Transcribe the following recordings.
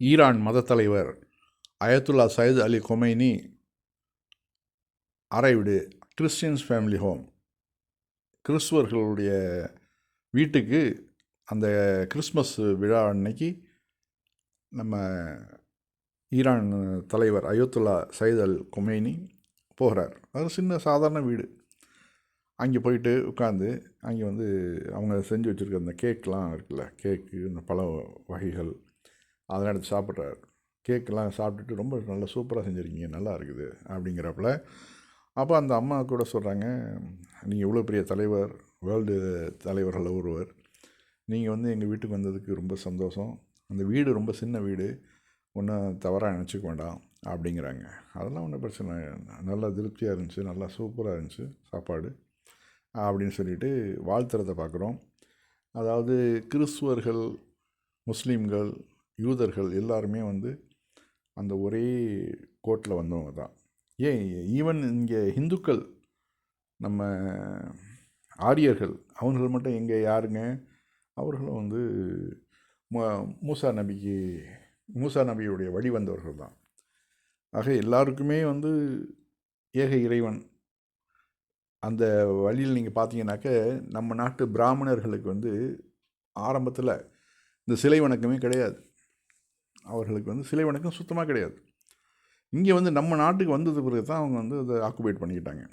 Iran மதத் தலைவர் Ayatollah Syed Ali கொமைனி அறைவிடு Christians family home, கிறிஸ்துவர்களுடைய வீட்டுக்கு அந்த கிறிஸ்மஸ் விழா அன்னைக்கு நம்ம ஈரான் தலைவர் அயத்துல்லா சையத் அல் கொமைனி போகிறார். அது சின்ன சாதாரண வீடு. அங்கே போயிட்டு உட்காந்து அங்கே வந்து அவங்க செஞ்சு வச்சுருக்க அந்த கேக்லாம் இருக்குல்ல, கேக்கு இந்த பழ வகைகள் அதெல்லாம் எடுத்து சாப்பிட்றாரு. கேக்கெலாம் சாப்பிட்டுட்டு ரொம்ப நல்லா சூப்பராக செஞ்சுருக்கீங்க, நல்லா இருக்குது அப்படிங்கிறப்பல அப்போ அந்த அம்மா கூட சொல்கிறாங்க, நீங்கள் இவ்வளோ பெரிய தலைவர், வேர்ல்டு தலைவர்கள் ஒருவர், நீங்கள் வந்து எங்கள் வீட்டுக்கு வந்ததுக்கு ரொம்ப சந்தோஷம். அந்த வீடு ரொம்ப சின்ன வீடு, ஒன்றும் தவறாக நினச்சிக்க வேண்டாம் அப்படிங்கிறாங்க. அதெல்லாம் ஒன்றும் பிரச்சனை, நல்லா திருப்தியாக இருந்துச்சு, நல்லா சூப்பராக இருந்துச்சு சாப்பாடு அப்படின்னு சொல்லிட்டு வாழ்த்துறதை பார்க்குறோம். அதாவது கிறிஸ்துவர்கள், முஸ்லீம்கள், யூதர்கள் எல்லாருமே வந்து அந்த ஒரே கோட்டில் வந்தவங்க தான். ஏன் ஈவன் இங்கே இந்துக்கள், நம்ம ஆரியர்கள், அவர்கள் மட்டும் எங்கே யாருங்க, அவர்களும் வந்து மூசா நபியுடைய வழி வந்தவர்கள் தான். ஆக எல்லாருக்குமே வந்து ஏக இறைவன். அந்த வழியில் நீங்கள் பார்த்தீங்கன்னாக்க நம்ம நாட்டு பிராமணர்களுக்கு வந்து ஆரம்பத்தில் இந்த சிலை வணக்கமே கிடையாது. அவர்களுக்கு வந்து சிலை வணக்கம் சுத்தமாக கிடையாது. இங்கே வந்து நம்ம நாட்டுக்கு வந்தது பிறகு தான் அவங்க வந்து அதை ஆக்குபைட் பண்ணிக்கிட்டாங்க.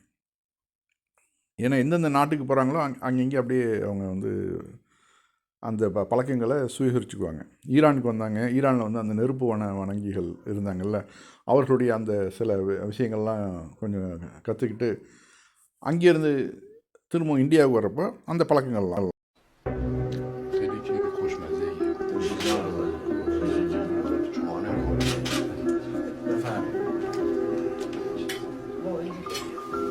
ஏன்னா எந்தெந்த நாட்டுக்கு போகிறாங்களோ அங்கங்கே அப்படியே அவங்க வந்து அந்த பழக்கங்களை சுவீகரிச்சுக்குவாங்க. ஈரானுக்கு வந்தாங்க, ஈரானில் வந்து அந்த நெருப்பு வணங்கிகள் இருந்தாங்கள்ல, அவர்களுடைய அந்த சில விஷயங்கள்லாம் கொஞ்சம் கற்றுக்கிட்டு அங்கேருந்து திரும்ப இந்தியாவுக்கு வரப்போ அந்த பழக்கங்கள்லாம்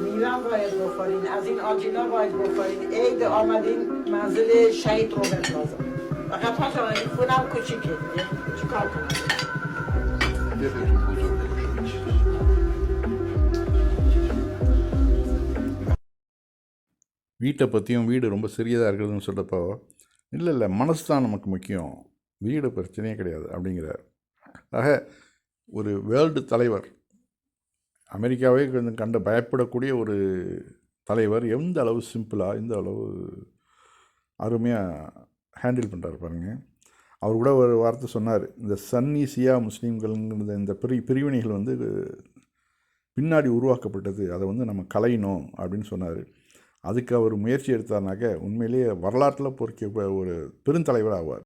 میرم باید بخورین، از این آجینا باید بخورین. عید آمدین منزل شهید رو بندازم. فقط پاشم خونم کوچیکه دیگه چیکار کنم؟ வீட்டை பற்றியும் வீடு ரொம்ப சிறியதாக இருக்குதுன்னு சொல்கிறப்போ, இல்லை மனசு தான் நமக்கு முக்கியம், வீடு பிரச்சனையே கிடையாது அப்படிங்கிறார். ஆக ஒரு வேர்ல்டு தலைவர், அமெரிக்காவே கொஞ்சம் கண்டு பயப்படக்கூடிய ஒரு தலைவர் எந்த அளவு சிம்பிளாக, எந்த அளவு அருமையாக ஹேண்டில் பண்ணுறாரு பாருங்கள். அவர் கூட ஒரு வார்த்தை சொன்னார், இந்த சன்னீசியா முஸ்லீம்கள்ங்கிறது இந்த பிரிவினைகள் வந்து பின்னாடி உருவாக்கப்பட்டது, அதை வந்து நம்ம களையணும் அப்படின்னு சொன்னார். அதுக்கு அவர் முயற்சி எடுத்தார்னாக்க உண்மையிலேயே வரலாற்றில் பொறுக்க ஒரு பெருந்தலைவர் ஆவார்.